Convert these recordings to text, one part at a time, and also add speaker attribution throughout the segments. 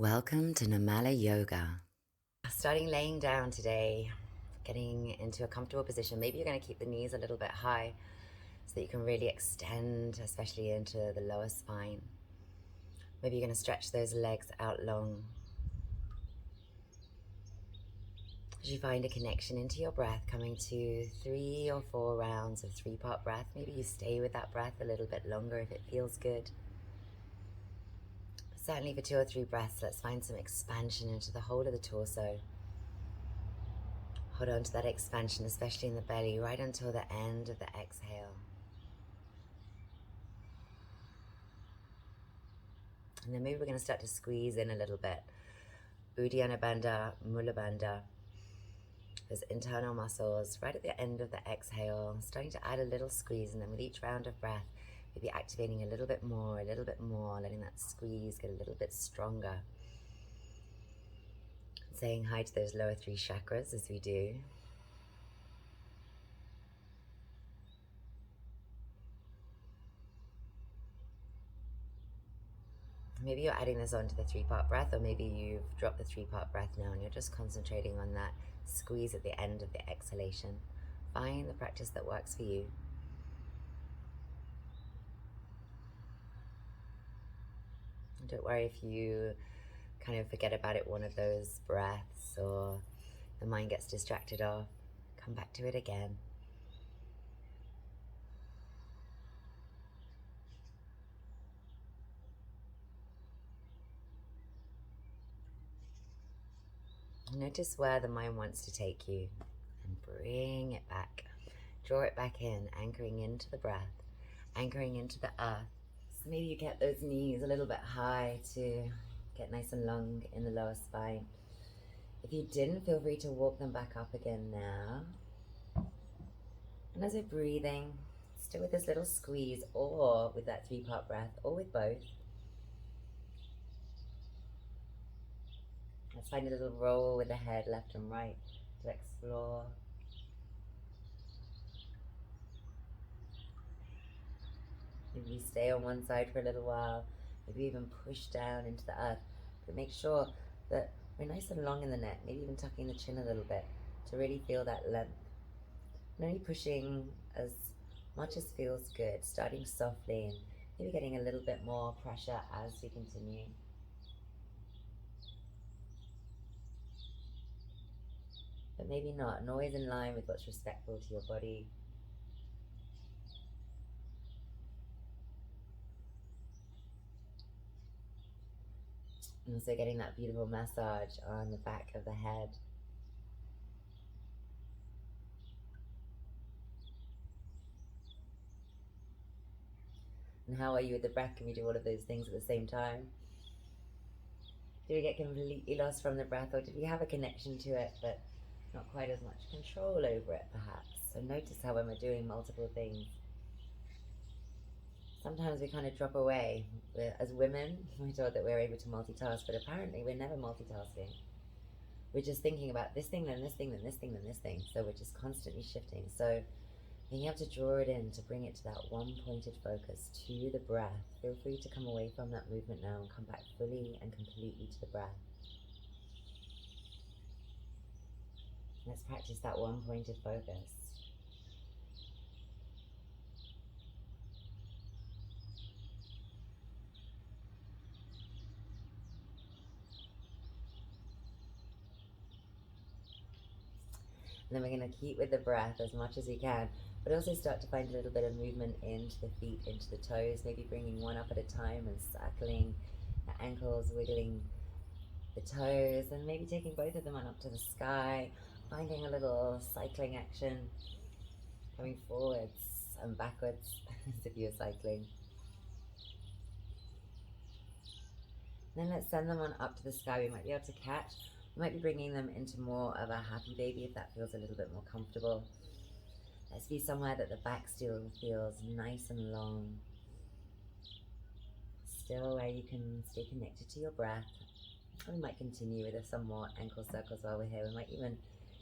Speaker 1: Welcome to Namala Yoga. Starting laying down today, getting into a comfortable position. Maybe you're going to keep the knees a little bit high so that you can really extend, especially into the lower spine. Maybe you're going to stretch those legs out long. As you find a connection into your breath, coming to 3 or 4 rounds of 3-part breath. Maybe you stay with that breath a little bit longer if it feels good. Certainly for 2 or 3 breaths, let's find some expansion into the whole of the torso. Hold on to that expansion, especially in the belly, right until the end of the exhale. And then maybe we're going to start to squeeze in a little bit. Uddiyana Bandha, Muladhara. Those internal muscles right at the end of the exhale, starting to add a little squeeze, and then with each round of breath, maybe activating a little bit more, letting that squeeze get a little bit stronger. Saying hi to those lower 3 chakras as we do. Maybe you're adding this onto the 3-part breath, or maybe you've dropped the 3-part breath now and you're just concentrating on that squeeze at the end of the exhalation. Find the practice that works for you. And don't worry if you kind of forget about it one of those breaths or the mind gets distracted off. Come back to it again. Notice where the mind wants to take you and bring it back. Draw it back in, anchoring into the breath, anchoring into the earth. So maybe you get those knees a little bit high to get nice and long in the lower spine. If you didn't, feel free to walk them back up again now. And as we're breathing, still with this little squeeze, or with that 3-part breath, or with both, let's find a little roll with the head left and right to explore. Maybe we stay on one side for a little while, maybe even push down into the earth, but make sure that we're nice and long in the neck, maybe even tucking the chin a little bit to really feel that length. And only pushing as much as feels good, starting softly and maybe getting a little bit more pressure as we continue. But maybe not, and always in line with what's respectful to your body. And also getting that beautiful massage on the back of the head. And how are you with the breath? Can we do all of those things at the same time? Did we get completely lost from the breath, or did we have a connection to it but not quite as much control over it perhaps? So notice how when we're doing multiple things, sometimes we kind of drop away. As women, we thought that we're able to multitask, but apparently we're never multitasking. We're just thinking about this thing, then this thing, then this thing, then this thing. So we're just constantly shifting. So being able to draw it in, to bring it to that one pointed focus, to the breath. Feel free to come away from that movement now and come back fully and completely to the breath. Let's practice that one pointed focus. And then we're going to keep with the breath as much as we can, but also start to find a little bit of movement into the feet, into the toes, maybe bringing one up at a time and circling the ankles, wiggling the toes, and maybe taking both of them on up to the sky, finding a little cycling action, coming forwards and backwards as if you're cycling. Then let's send them on up to the sky. We might be able to catch. We might be bringing them into more of a happy baby if that feels a little bit more comfortable. Let's be somewhere that the back still feels nice and long. Still where you can stay connected to your breath. And we might continue with some more ankle circles while we're here. We might even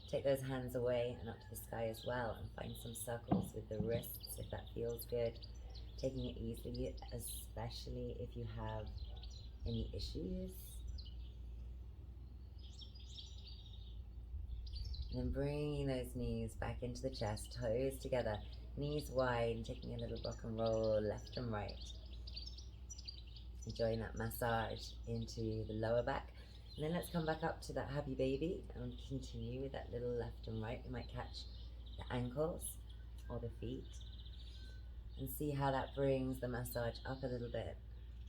Speaker 1: take those hands away and up to the sky as well and find some circles with the wrists if that feels good. Taking it easily, especially if you have any issues And then bringing those knees back into the chest, toes together, knees wide, and taking a little rock and roll left and right. Enjoying that massage into the lower back. And then let's come back up to that happy baby and continue with that little left and right. You might catch the ankles or the feet and see how that brings the massage up a little bit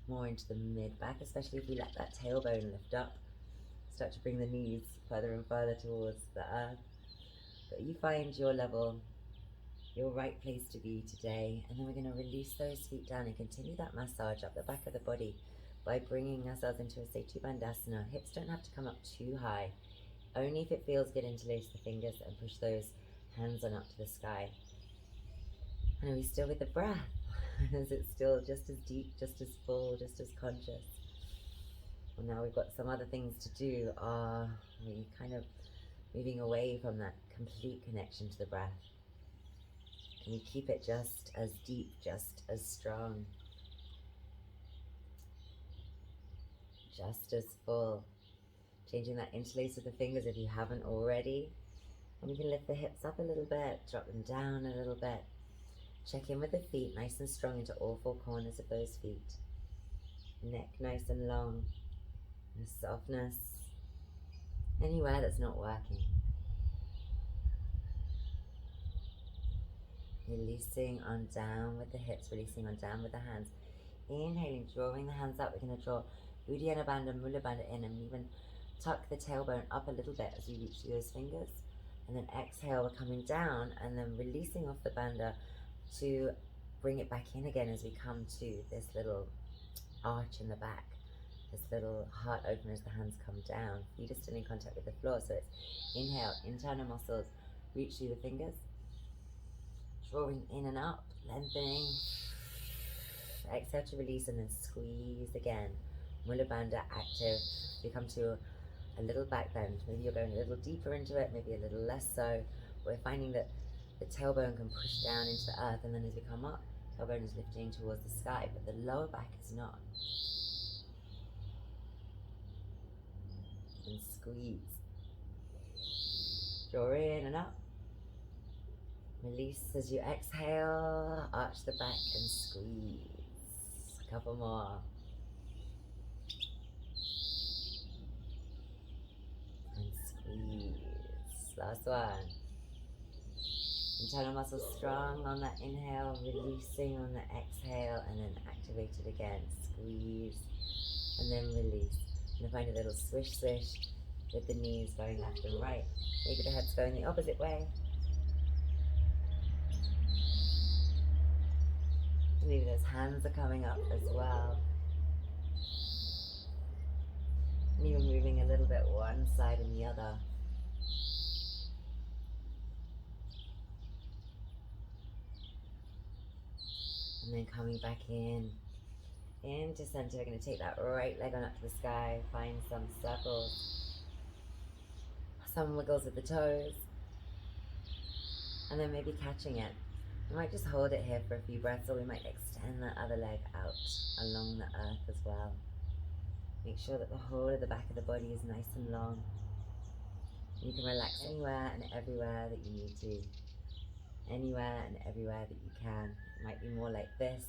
Speaker 1: more into the mid back, especially if we let that tailbone lift up. Start to bring the knees further and further towards the earth. But you find your level, your right place to be today, and then we're going to release those feet down and continue that massage up the back of the body by bringing ourselves into a Setu Bandhasana. Hips don't have to come up too high. Only if it feels good, interlace the fingers and push those hands on up to the sky. And are we still with the breath? Is it still just as deep, just as full, just as conscious? Well, now we've got some other things to do. Are we kind of moving away from that complete connection to the breath? Can we keep it just as deep, just as strong, just as full? Changing that interlace of the fingers if you haven't already. And we can lift the hips up a little bit, drop them down a little bit. Check in with the feet, nice and strong into all four corners of those feet. Neck nice and long. The softness anywhere that's not working. Releasing on down with the hips, releasing on down with the hands. Inhaling, drawing the hands up. We're going to draw Uddiyana Bandha, Mula Bandha in, and even tuck the tailbone up a little bit as we reach through those fingers. And then exhale, we're coming down and then releasing off the bandha to bring it back in again as we come to this little arch in the back. This little heart opener as the hands come down. Feet are still in contact with the floor, so it's inhale, internal muscles, reach through the fingers. Drawing in and up, lengthening. Exhale to release and then squeeze again. Mula Bandha active. We come to a little back bend. Maybe you're going a little deeper into it, maybe a little less so. We're finding that the tailbone can push down into the earth, and then as we come up, tailbone is lifting towards the sky, but the lower back is not. And squeeze. Draw in and up. Release as you exhale, arch the back and squeeze. A couple more. And squeeze. Last one. Internal muscles strong on that inhale, releasing on the exhale, and then activate it again. Squeeze, and then release. And find a little swish swish with the knees going left and right. Maybe the head's going the opposite way. Maybe those hands are coming up as well. And even moving a little bit one side and the other. And then coming back in, into center. We're going to take that right leg on up to the sky, find some circles, some wiggles with the toes, and then maybe catching it. We might just hold it here for a few breaths, or we might extend that other leg out along the earth as well. Make sure that the whole of the back of the body is nice and long. You can relax anywhere and everywhere that you need to. Anywhere and everywhere that you can. It might be more like this.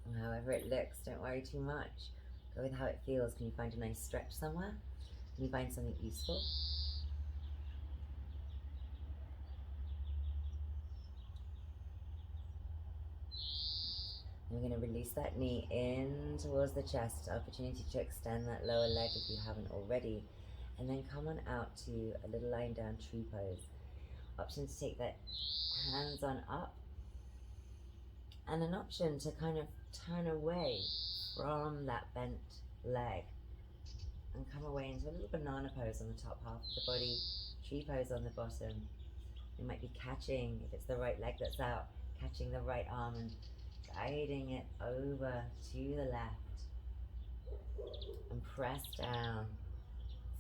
Speaker 1: Or however it looks, don't worry too much. Go with how it feels. Can you find a nice stretch somewhere? Can you find something useful? And we're going to release that knee in towards the chest. Opportunity to extend that lower leg if you haven't already. And then come on out to a little lying down tree pose. Option to take that hands on up. And an option to kind of turn away from that bent leg. And come away into a little banana pose on the top half of the body. Tree pose on the bottom. You might be catching, if it's the right leg that's out, catching the right arm and guiding it over to the left, and press down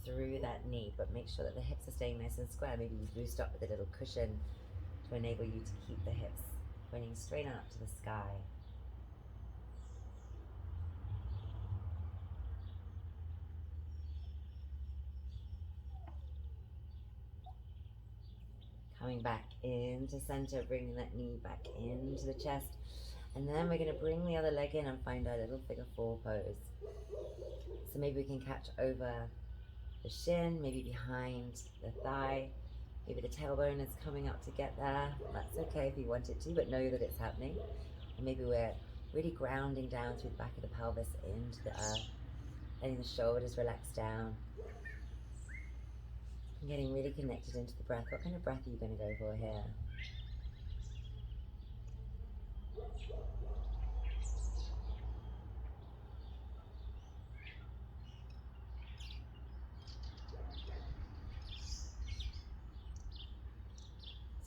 Speaker 1: through that knee, but make sure that the hips are staying nice and square. Maybe you boost up with a little cushion to enable you to keep the hips pointing straight on up to the sky. Coming back into center, bringing that knee back into the chest. And then we're going to bring the other leg in and find our little figure four pose. So maybe we can catch over the shin, maybe behind the thigh. Maybe the tailbone is coming up to get there. That's okay if you want it to, but know that it's happening. Or maybe we're really grounding down through the back of the pelvis into the earth. Letting the shoulders relax down. And getting really connected into the breath. What kind of breath are you going to go for here?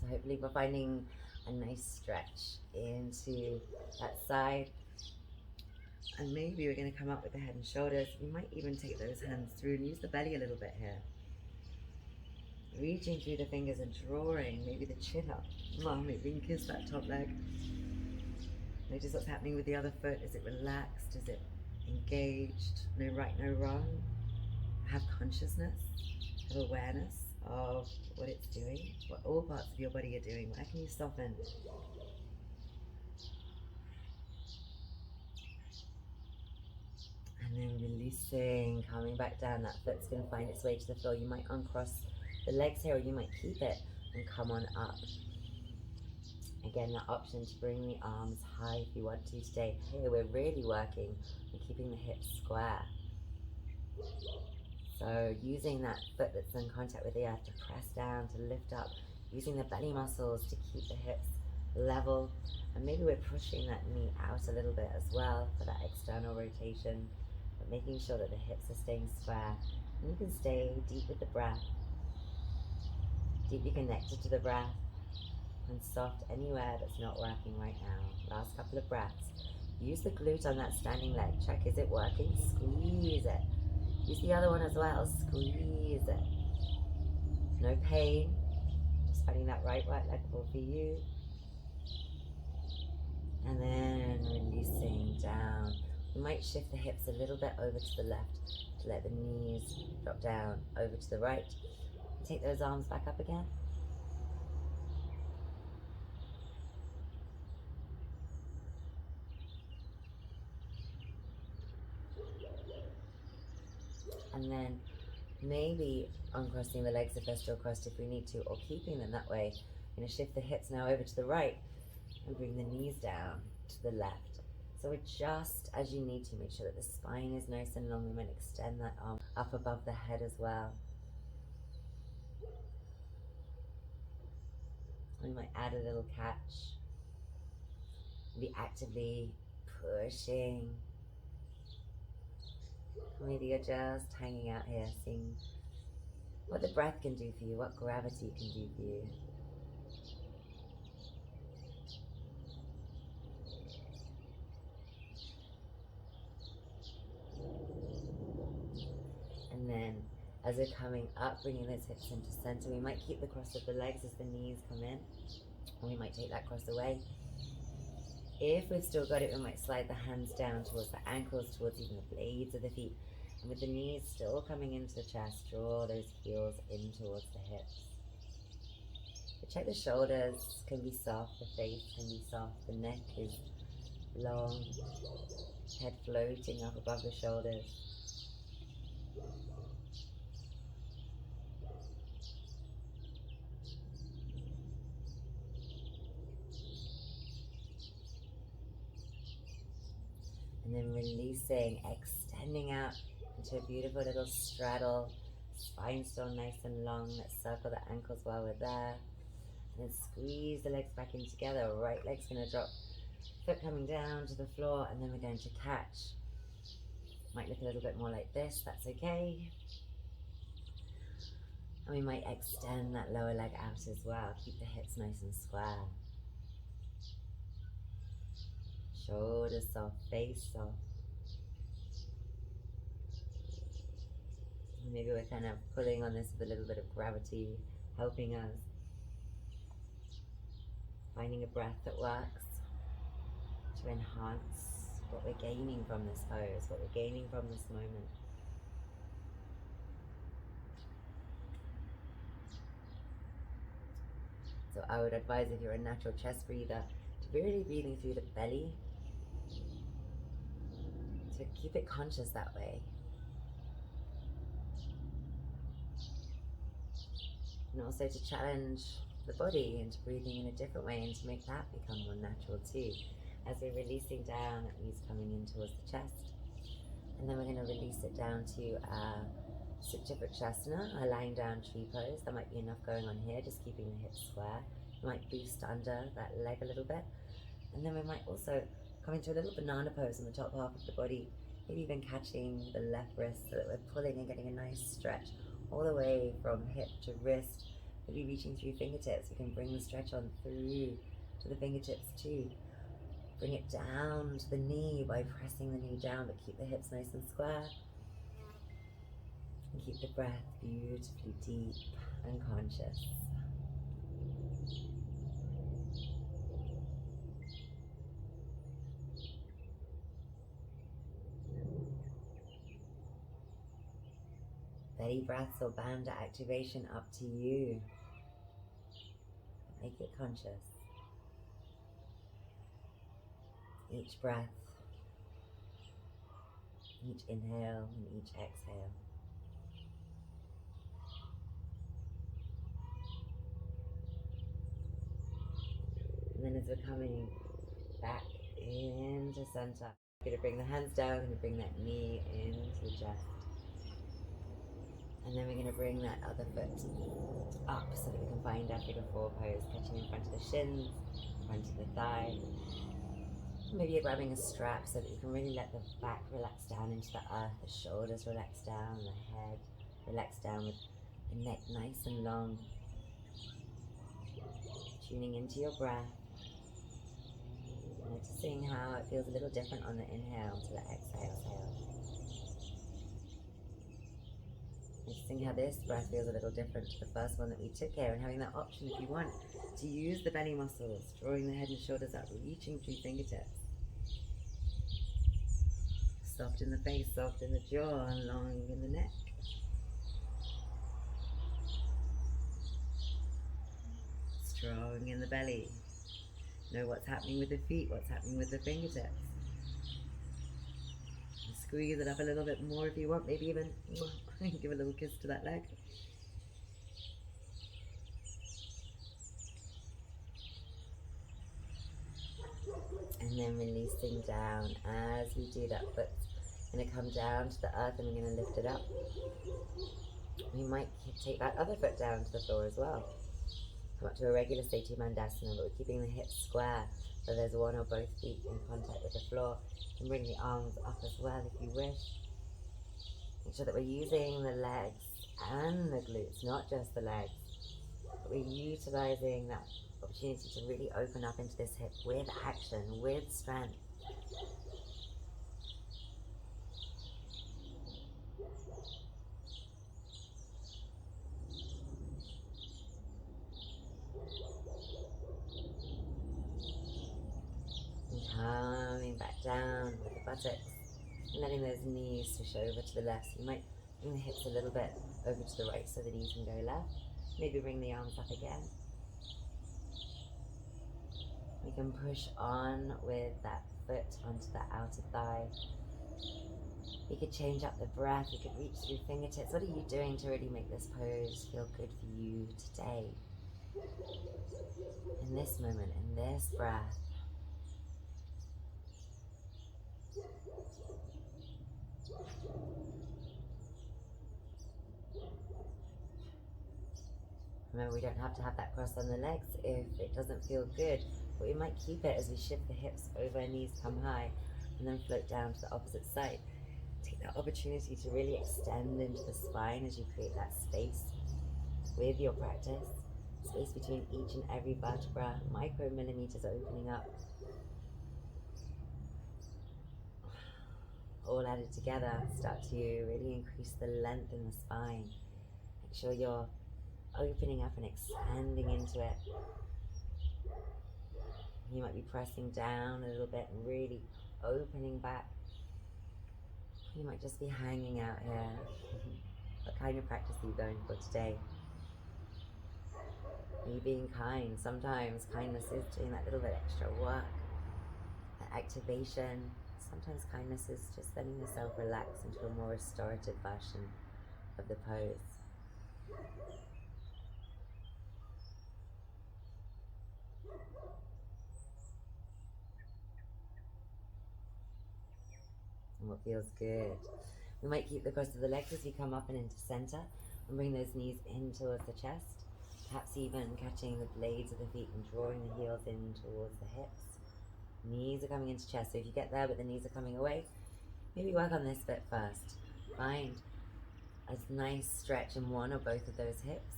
Speaker 1: So hopefully we're finding a nice stretch into that side. And maybe we're going to come up with the head and shoulders. We might even take those hands through and use the belly a little bit here. Reaching through the fingers and drawing maybe the chin up. Maybe we can kiss that top leg. Notice what's happening with the other foot. Is it relaxed? Is it engaged? No right, no wrong. Have consciousness. Have awareness of what it's doing. What all parts of your body are doing. Where can you soften? And then releasing, coming back down. That foot's going to find its way to the floor. You might uncross the legs here, or you might keep it and come on up. Again, the option to bring the arms high if you want to today. Here we're really working on keeping the hips square. So using that foot that's in contact with the earth to press down, to lift up, using the belly muscles to keep the hips level. And maybe we're pushing that knee out a little bit as well for that external rotation, but making sure that the hips are staying square. And you can stay deep with the breath, deeply connected to the breath, and soft anywhere that's not working right now. Last couple of breaths. Use the glute on that standing leg. Check, is it working? Squeeze it. Use the other one as well. Squeeze it. No pain. Just finding that right leg for you. And then releasing down. You might shift the hips a little bit over to the left to let the knees drop down over to the right. Take those arms back up again. And then maybe uncrossing the legs if they're still crossed if we need to, or keeping them that way. I'm going to shift the hips now over to the right and bring the knees down to the left. So adjust as you need to. Make sure that the spine is nice and long. We might extend that arm up above the head as well. We might add a little catch. Be actively pushing. Maybe you're just hanging out here, seeing what the breath can do for you, what gravity can do for you. And then as we're coming up, bringing those hips into center, we might keep the cross of the legs as the knees come in, and we might take that cross away. If we've still got it, we might slide the hands down towards the ankles, towards even the blades of the feet. And with the knees still coming into the chest, draw those heels in towards the hips. But check the shoulders can be soft, the face can be soft, the neck is long, head floating up above the shoulders. And then releasing, extending out into a beautiful little straddle. Spine still nice and long. Let's circle the ankles while we're there. And then squeeze the legs back in together. Right leg's going to drop, foot coming down to the floor, and then we're going to catch. Might look a little bit more like this, that's okay. And we might extend that lower leg out as well. Keep the hips nice and square. Shoulders soft, face soft. And maybe we're kind of pulling on this with a little bit of gravity, helping us. Finding a breath that works to enhance what we're gaining from this pose, what we're gaining from this moment. So I would advise, if you're a natural chest breather, to be really breathing through the belly, to keep it conscious that way. And also to challenge the body into breathing in a different way, and to make that become more natural too. As we're releasing down, that means coming in towards the chest. And then we're going to release it down to Sukhasana, a lying down tree pose. That might be enough going on here, just keeping the hips square. We might boost under that leg a little bit. And then we might also come into a little banana pose on the top half of the body, maybe even catching the left wrist so that we're pulling and getting a nice stretch all the way from hip to wrist, maybe reaching through fingertips. We can bring the stretch on through to the fingertips too. Bring it down to the knee by pressing the knee down, but keep the hips nice and square. And keep the breath beautifully deep and conscious. Belly breaths or bandha activation, up to you. Make it conscious. Each breath, each inhale and each exhale. And then as we're coming back into center, we're going to bring the hands down, we're going to bring that knee into the chest. And then we're going to bring that other foot up so that we can find our figure four pose, catching in front of the shins, front of the thigh. Maybe you're grabbing a strap so that you can really let the back relax down into the earth, the shoulders relax down, the head relax down with the neck nice and long. Tuning into your breath. Noticing how it feels a little different on the inhale to the exhale. Noticing how this breath feels a little different to the first one that we took here, and having that option, if you want, to use the belly muscles, drawing the head and shoulders up, reaching through fingertips. Soft in the face, soft in the jaw, and long in the neck. Strong in the belly. Know what's happening with the feet, what's happening with the fingertips. And squeeze it up a little bit more if you want, maybe even give a little kiss to that leg. And then releasing down. As we do that, foot's going to come down to the earth and we're going to lift it up. We might take that other foot down to the floor as well. Come up to a regular Setu Bandhasana, but we're keeping the hips square, so there's one or both feet in contact with the floor. You can bring the arms up as well if you wish. Make sure that we're using the legs and the glutes, not just the legs. But we're utilizing that opportunity to really open up into this hip with action, with strength. Coming back down with the buttocks and letting those knees switch over to the left. So you might bring the hips a little bit over to the right so the knees can go left. Maybe bring the arms up again. We can push on with that foot onto the outer thigh. We could change up the breath. We could reach through fingertips. What are you doing to really make this pose feel good for you today? In this moment, in this breath. Remember, we don't have to have that cross on the legs if it doesn't feel good, but we might keep it as we shift the hips over, knees come high, and then float down to the opposite side. Take that opportunity to really extend into the spine as you create that space with your practice. Space between each and every vertebra, micromillimeters opening up. All added together, start to really increase the length in the spine. Make sure you're opening up and expanding into it. You might be pressing down a little bit and really opening back. You might just be hanging out here. What kind of practice are you going for today? Me being kind. Sometimes kindness is doing that little bit extra work, that activation. Sometimes kindness is just letting yourself relax into a more restorative version of the pose. And what feels good. We might keep the cross of the legs as we come up and into center, and bring those knees in towards the chest, perhaps even catching the blades of the feet and drawing the heels in towards the hips. Knees are coming into chest, so if you get there but the knees are coming away, maybe work on this bit first. Find a nice stretch in one or both of those hips.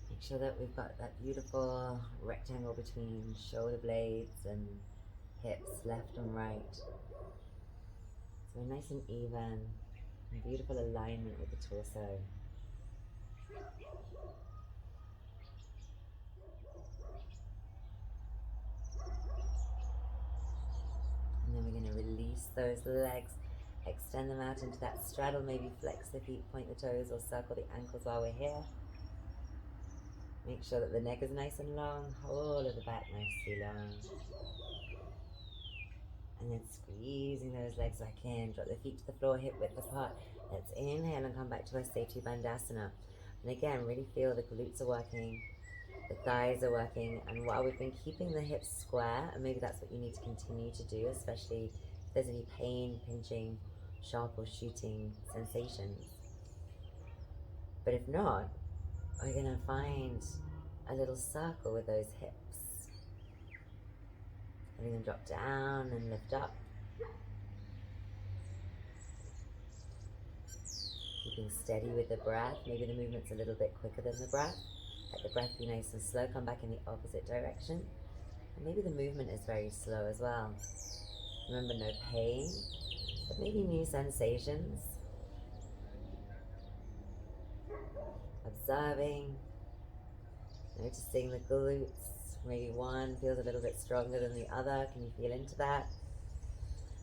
Speaker 1: Make sure that we've got that beautiful rectangle between shoulder blades and hips, left and right. So we're nice and even, and beautiful alignment with the torso. And then we're going to release those legs, extend them out into that straddle, maybe flex the feet, point the toes, or circle the ankles while we're here. Make sure that the neck is nice and long, whole of the back nicely long. And then squeezing those legs back in, drop the feet to the floor, hip width apart. Let's inhale and come back to our Setu Bandhasana. And again, really feel the glutes are working, the thighs are working, and while we've been keeping the hips square, and maybe that's what you need to continue to do, especially if there's any pain, pinching, sharp or shooting sensations. But if not, we're going to find a little circle with those hips. Letting them drop down and lift up. Keeping steady with the breath. Maybe the movement's a little bit quicker than the breath. Let the breath be nice and slow. Come back in the opposite direction. And maybe the movement is very slow as well. Remember, no pain, but maybe new sensations. Observing, noticing the glutes. Maybe one feels a little bit stronger than the other. Can you feel into that?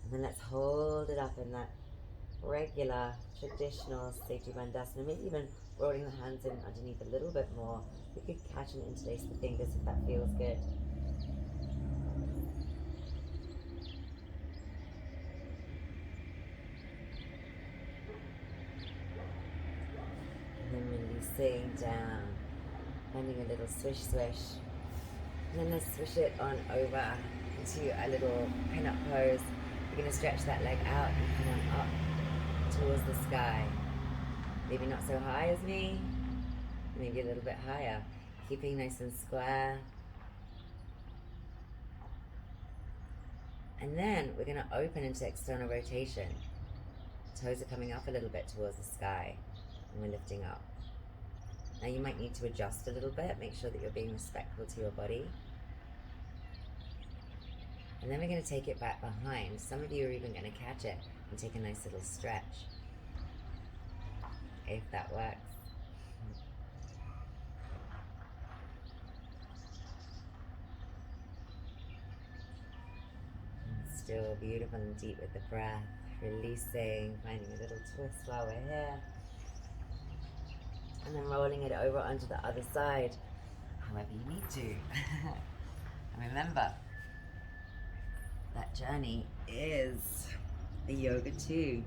Speaker 1: And then let's hold it up in that regular, traditional Setu Bandhasana. Maybe even rolling the hands in underneath a little bit more. We could catch and interlace the fingers if that feels good. And then releasing down, finding a little swish swish. And then let's swish it on over into a little pin-up pose. We're going to stretch that leg out and come on up towards the sky. Maybe not so high as me, maybe a little bit higher. Keeping nice and square. And then we're going to open into external rotation. Toes are coming up a little bit towards the sky, and we're lifting up. Now you might need to adjust a little bit, make sure that you're being respectful to your body. And then we're going to take it back behind. Some of you are even going to catch it and take a nice little stretch, if that works. And still beautiful and deep with the breath, releasing, finding a little twist while we're here. And then rolling it over onto the other side, however you need to. And remember, that journey is a yoga too.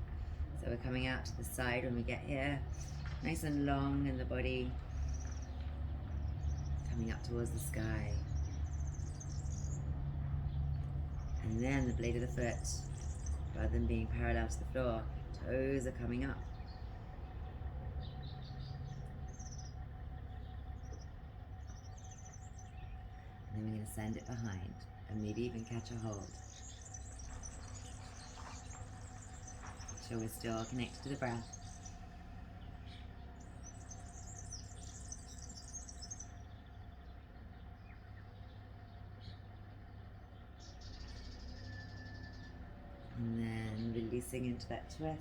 Speaker 1: So we're coming out to the side when we get here, nice and long in the body, coming up towards the sky. And then the blade of the foot, rather than being parallel to the floor, toes are coming up. And then we're going to send it behind and maybe even catch a hold. So we're still connected to the breath. And then releasing into that twist.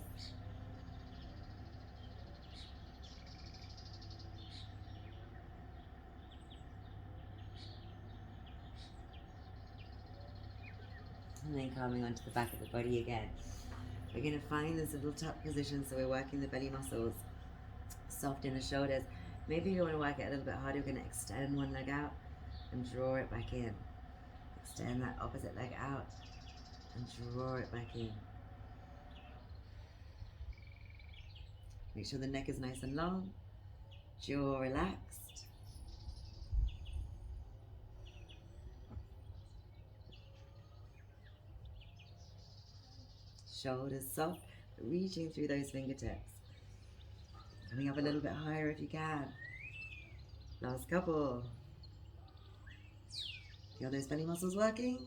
Speaker 1: And then coming onto the back of the body again. We're going to find this little tuck position, so we're working the belly muscles, soft in the shoulders. Maybe you want to work it a little bit harder. You're going to extend one leg out and draw it back in. Extend that opposite leg out and draw it back in. Make sure the neck is nice and long, jaw relaxed. Shoulders soft, reaching through those fingertips. Coming up a little bit higher if you can. Last couple. Feel those belly muscles working?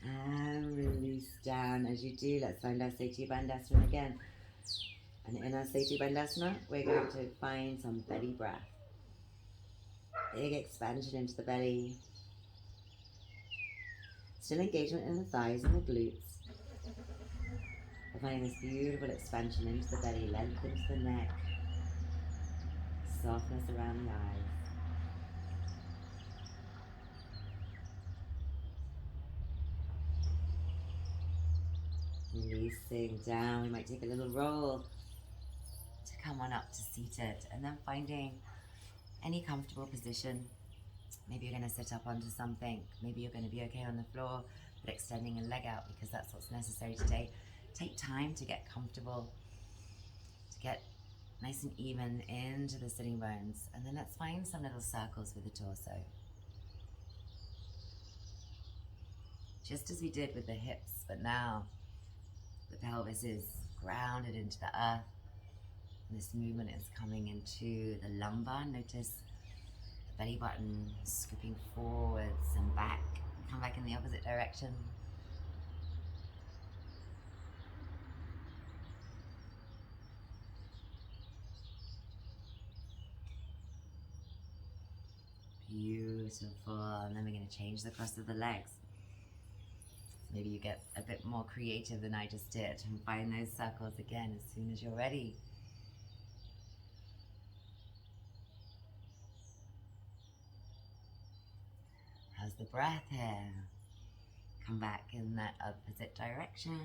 Speaker 1: And release down. As you do, let's find our Setu Bandhasana again. And in our Setu Bandhasana, we're going to find some belly breath. Big expansion into the belly. Still engagement in the thighs and the glutes. We're finding this beautiful expansion into the belly, length into the neck, softness around the eyes. Releasing down, we might take a little roll to come on up to seated, and then finding any comfortable position. Maybe you're going to sit up onto something, maybe you're going to be okay on the floor, but extending a leg out because that's what's necessary today. Take time to get comfortable, to get nice and even into the sitting bones, and then let's find some little circles with the torso. Just as we did with the hips, but now the pelvis is grounded into the earth. And this movement is coming into the lumbar. Notice the belly button scooping forwards and back. Come back in the opposite direction. Beautiful. And then we're going to change the cross of the legs. Maybe you get a bit more creative than I just did and find those circles again as soon as you're ready. How's the breath here? Come back in that opposite direction.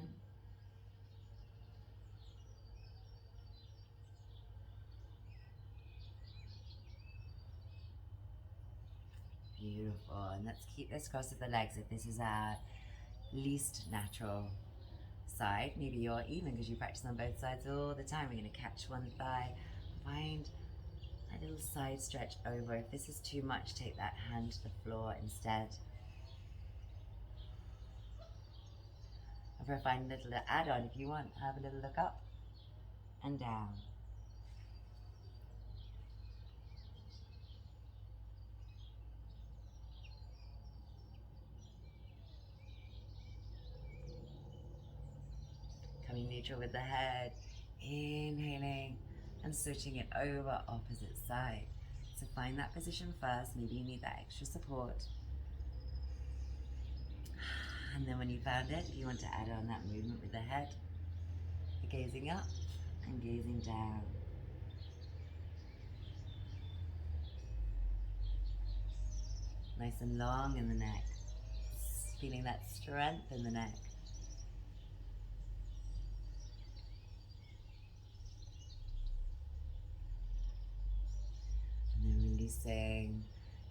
Speaker 1: Beautiful. And let's keep this cross of the legs if this is our least natural side. Maybe you're even because you practice on both sides all the time. We're going to catch one thigh, find a little side stretch over. If this is too much, take that hand to the floor instead. Or find a little add-on if you want. Have a little look up and down. Coming neutral with the head, inhaling and switching it over opposite side. So find that position first, maybe you need that extra support. And then when you found it, you want to add on that movement with the head, gazing up and gazing down. Nice and long in the neck, feeling that strength in the neck. Releasing,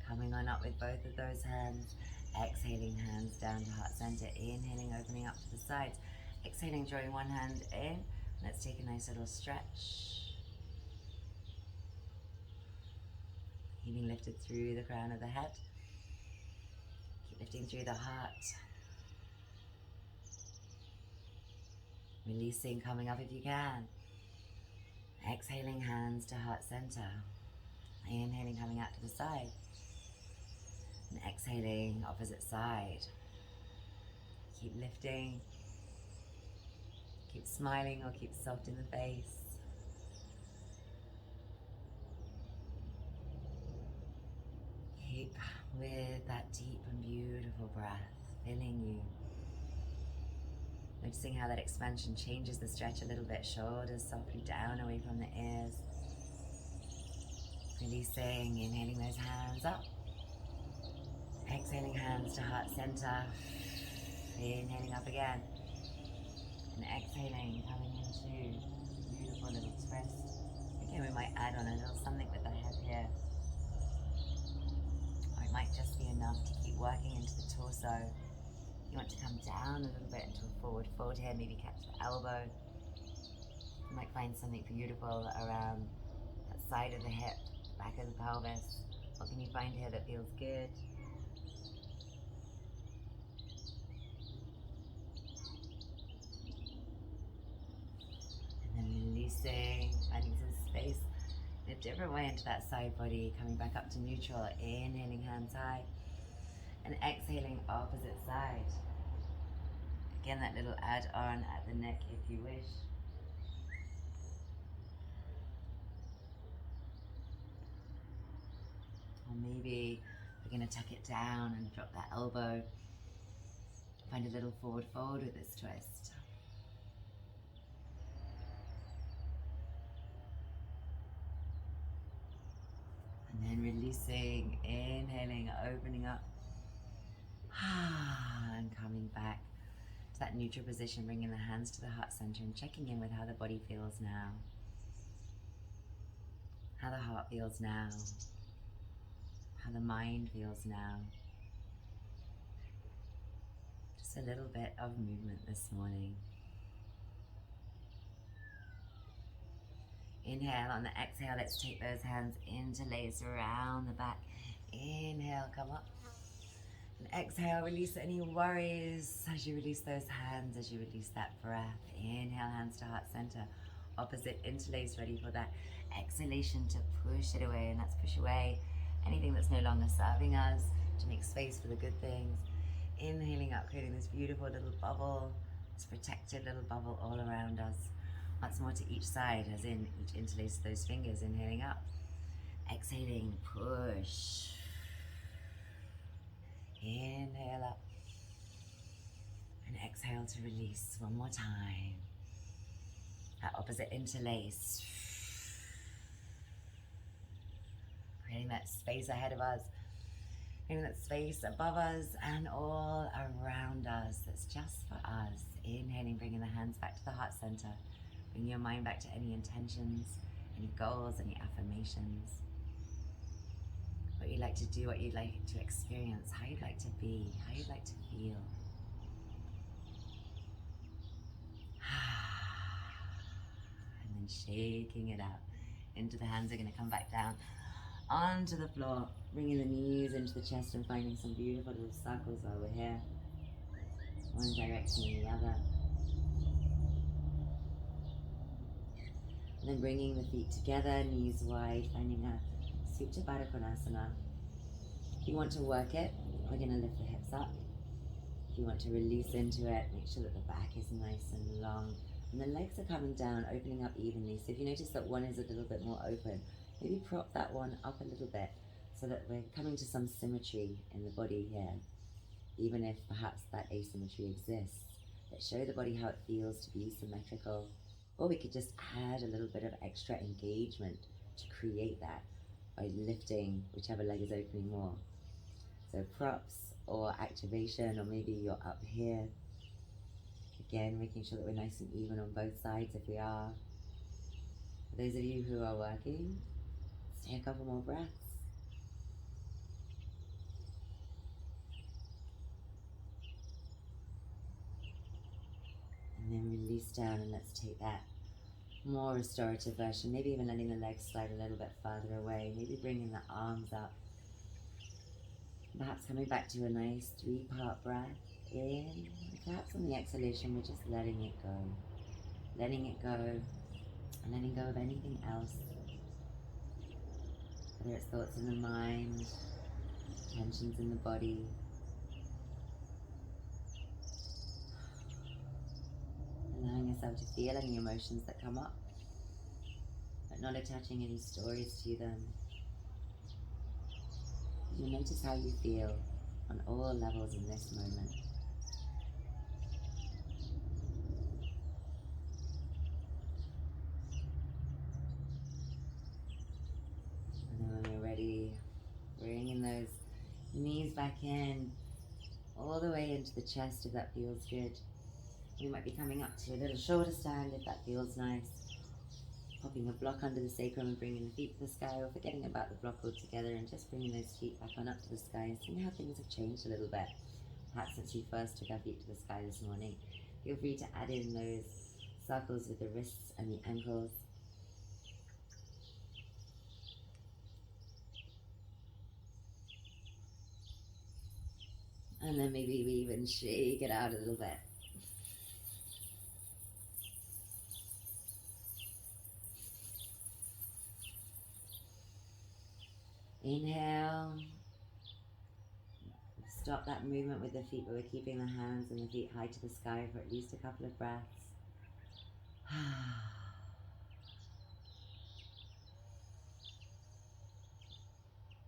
Speaker 1: coming on up with both of those hands, exhaling hands down to heart center, inhaling, opening up to the sides, exhaling, drawing one hand in. Let's take a nice little stretch. Keeping lifted through the crown of the head. Keep lifting through the heart. Releasing, coming up if you can. Exhaling, hands to heart center. Inhaling, coming out to the side. And exhaling, opposite side. Keep lifting. Keep smiling or keep soft in the face. Keep with that deep and beautiful breath filling you. Noticing how that expansion changes the stretch a little bit. Shoulders softly down away from the ears. Releasing, inhaling those hands up. Exhaling, hands to heart center. Inhaling up again. And exhaling, coming into beautiful little twist. Again, we we might add on a little something with the head here. Or it might just be enough to keep working into the torso. You want to come down a little bit into a forward fold here, maybe catch the elbow. You might find something beautiful around that side of the hip, back of the pelvis. What can you find here that feels good? And then releasing, finding some space in a different way into that side body, coming back up to neutral, inhaling hands high, and exhaling opposite side. Again, that little add-on at the neck if you wish. Or maybe we're going to tuck it down and drop that elbow. Find a little forward fold with this twist. And then releasing, inhaling, opening up. And coming back to that neutral position, bringing the hands to the heart center and checking in with how the body feels now. How the heart feels now. How the mind feels now. Just a little bit of movement this morning. Inhale, on the exhale, let's take those hands, interlace around the back. Inhale, come up. And exhale, release any worries as you release those hands, as you release that breath. Inhale, hands to heart center. Opposite, interlace, ready for that exhalation to push it away. And let's push away anything that's no longer serving us, to make space for the good things. Inhaling up, creating this beautiful little bubble, this protected little bubble all around us. Once more to each side, as in each interlace those fingers, inhaling up. Exhaling, push. Inhale up. And exhale to release one more time. That opposite interlace. Creating that space ahead of us. Creating that space above us and all around us that's just for us. Inhaling, bringing the hands back to the heart center. Bring your mind back to any intentions, any goals, any affirmations. What you'd like to do, what you'd like to experience, how you'd like to be, how you'd like to feel. And then shaking it out. Into the hands are going to come back down onto the floor, bringing the knees into the chest and finding some beautiful little circles while we're here. One direction and the other. And then bringing the feet together, knees wide, finding a Supta Baddha Konasana. If you want to work it, we're going to lift the hips up. If you want to release into it, make sure that the back is nice and long. And the legs are coming down, opening up evenly. So if you notice that one is a little bit more open, maybe prop that one up a little bit so that we're coming to some symmetry in the body here. Even if perhaps that asymmetry exists, let's show the body how it feels to be symmetrical. Or we could just add a little bit of extra engagement to create that by lifting whichever leg is opening more. So props or activation, or maybe you're up here. Again, making sure that we're nice and even on both sides if we are. For those of you who are working, let's take a couple more breaths. And then release down, and let's take that more restorative version, maybe even letting the legs slide a little bit further away, maybe bringing the arms up. Perhaps coming back to a nice 3-part breath in. Perhaps on the exhalation, we're just letting it go. Letting it go, and letting go of anything else. Whether it's thoughts in the mind, tensions in the body. Allowing yourself to feel any emotions that come up, but not attaching any stories to them. You notice how you feel on all levels in this moment. And then when we're ready, bringing those knees back in, all the way into the chest if that feels good. We might be coming up to a little shoulder stand if that feels nice. Popping a block under the sacrum and bringing the feet to the sky, or forgetting about the block altogether and just bringing those feet back on up to the sky and seeing how things have changed a little bit. Perhaps since we first took our feet to the sky this morning. Feel free to add in those circles with the wrists and the ankles. And then maybe we even shake it out a little bit. Inhale. Stop that movement with the feet, but we're keeping the hands and the feet high to the sky for at least a couple of breaths.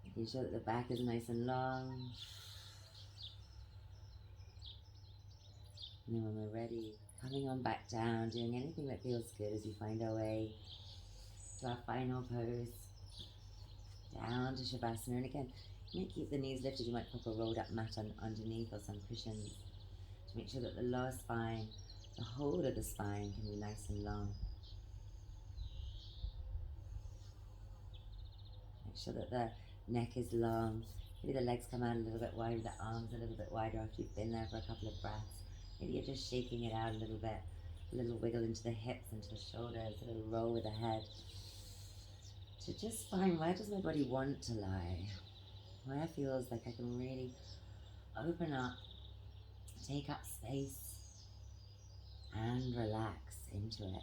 Speaker 1: Making sure that the back is nice and long. And then when we're ready, coming on back down, doing anything that feels good as we find our way to our final pose. Down to Shavasana. And again, you might keep the knees lifted. You might pop a rolled up mat underneath or some cushions to make sure that the lower spine, the whole of the spine, can be nice and long. Make sure that the neck is long. Maybe the legs come out a little bit wider, the arms a little bit wider after you've been there for a couple of breaths. Maybe you're just shaking it out a little bit. A little wiggle into the hips, into the shoulders, a little roll with the head. To just find, where does my body want to lie? Where feels like I can really open up, take up space, and relax into it.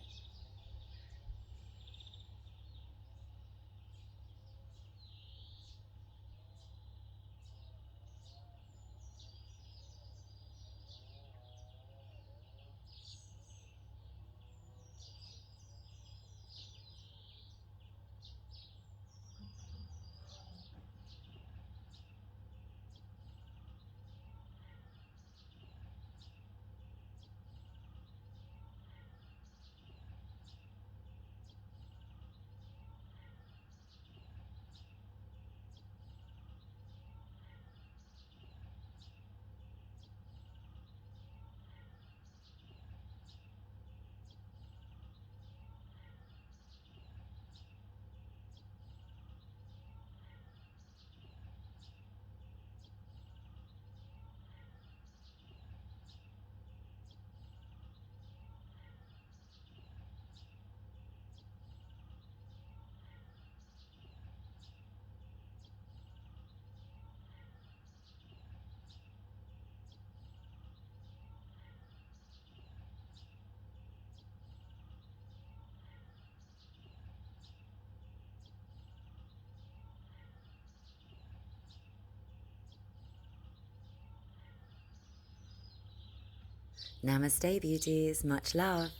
Speaker 1: Namaste, beauties. Much love.